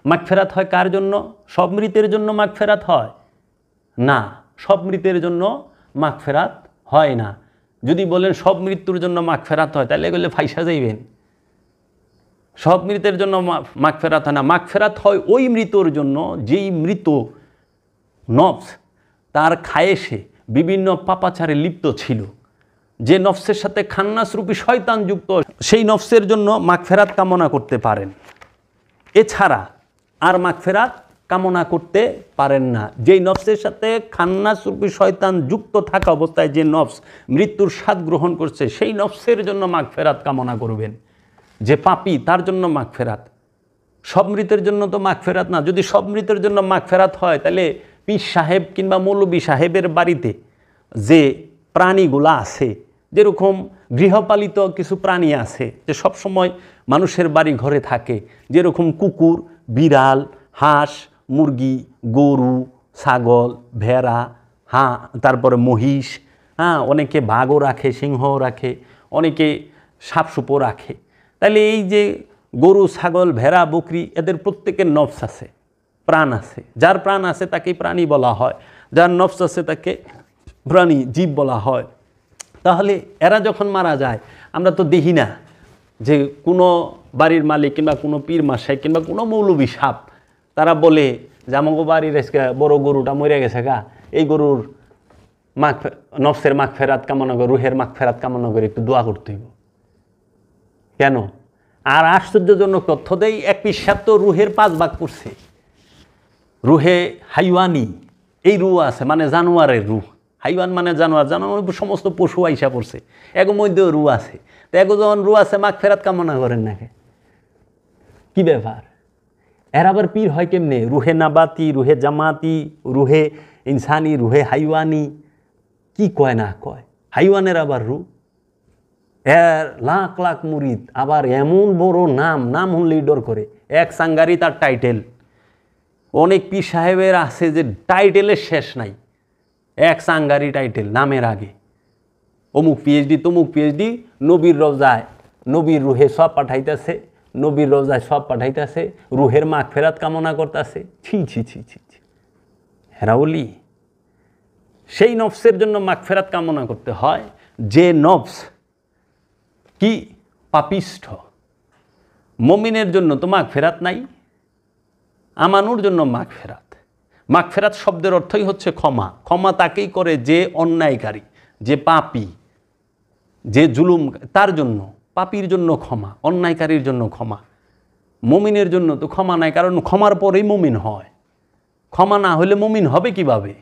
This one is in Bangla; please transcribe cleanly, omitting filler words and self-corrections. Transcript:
মাগফিরাত হয় কার জন্য? সব মৃতের জন্য মাগফিরাত হয় না, সব মৃতের জন্য মাগফিরাত হয় না। যদি বলেন সব মৃত্যুর জন্য মাগফিরাত হয়, তাহলে এগুলো ফাইসা যাইবেন। সব মৃতের জন্য মাগফিরাত হয় না। মাগফিরাত হয় ওই মৃতর জন্য যেই মৃত নফস তার খায়েশে বিভিন্ন পাপাচারে লিপ্ত ছিল, যে নফসের সাথে খান্নাসরূপী শয়তান যুক্ত, সেই নফসের জন্য মাগফিরাত কামনা করতে পারেন। এছাড়া আর মাগফিরাত কামনা করতে পারেন না। যেই নফসের সাথে খান্নাসরূপী শয়তান যুক্ত থাকা অবস্থায় যে নফস মৃত্যুর স্বাদ গ্রহণ করছে, সেই নফসের জন্য মাগফিরাত কামনা করবেন। যে পাপী তার জন্য মাগফিরাত, সব মৃতের জন্য তো মাগফিরাত না। যদি সব মৃতের জন্য মাগফিরাত হয়, তাহলে পীর সাহেব কিংবা মৌলবী সাহেবের বাড়িতে যে প্রাণীগুলা আছে, যেরকম গৃহপালিত কিছু প্রাণী আছে যে সবসময় মানুষের বাড়ি ঘরে থাকে, যেরকম কুকুর, বিড়াল, হাঁস, মুরগি, গরু, ছাগল, ভেড়া, তারপরে মহিষ, অনেকে বাঘও রাখে, সিংহও রাখে, অনেকে সাপসুপও রাখে। তাহলে এই যে গরু, ছাগল, ভেড়া, বকরি, এদের প্রত্যেকের নফস আছে, প্রাণ আছে। যার প্রাণ আছে তাকে প্রাণী বলা হয়, যার নফস আছে তাকে প্রাণী, জীব বলা হয়। তাহলে এরা যখন মারা যায়, আমরা তো দেখি না যে কোনো বাড়ির মালিক কিংবা কোনো পীর মাসাই কিংবা কোনো মৌলবী সাপ তারা বলে যে আমাকে বাড়ির বড় গরুটা মরে গেছে গা, এই গরুর নফসের মাগফিরাত কামনা করে, রুহের মাগফিরাত কামনা করে একটু দোয়া করতে হইব। কেন? আর আশ্চর্যজনক তথ্য দেই, এক পীর সাহেব তো রুহের 5 ভাগ করছে। রুহে হাইওয়ানি, এই রুহ আছে, মানে জানোয়ারের রুহ। হাইওয়ান মানে জানোয়ার, জানোয়ার সমস্ত পশু আইসা পড়ছে, এগো মধ্যেও রুহ আছে। তো এগো যখন রুহ আছে, মাগফিরাত কামনা করেন নাকি? কি ব্যাপার? এর আবার পীর হয় কেমনে? রুহে নাবাতি, রুহে জামাতি, রুহে ইনসানি, রুহে হাইওয়ানি, কি কয় না কয়? হাইওয়ানের আবার রুহ, এর লাখ লাখ মুরিদ, আবার এমন বড় নাম হলেই ডর করে। এক সাঙ্গারি তার টাইটেল। অনেক পীর সাহেবের আছে যে টাইটেলের শেষ নাই, এক সাঙ্গারি টাইটেল নামের আগে। অমুক পিএইচডি, তমুক পিএইচডি, নবীর রওজায় নবীর রুহে সব পাঠাইতেছে, নবীর রওজায় সব পাঠাইতেছে, রুহের মাগফিরাত কামনা করতেছে। ছি ছি ছি ছি ছি, হেরাউলি। সেই নফসের জন্য মাগফিরাত কামনা করতে হয় যে নফস কি পাপিষ্ঠ। মুমিনের জন্য তো মাগফিরাত নাই, আমানুর জন্য মাগফিরাত। মাগফিরাত শব্দের অর্থই হচ্ছে ক্ষমা। ক্ষমা তাকেই করে যে অন্যায়কারী, যে পাপী, যে জুলুম, তার জন্য। পাপীর জন্য ক্ষমা, অন্যায়কারীর জন্য ক্ষমা। মুমিনের জন্য তো ক্ষমা নাই, কারণ ক্ষমার পরেই মুমিন হয়। ক্ষমা না হলে মুমিন হবে কিভাবে?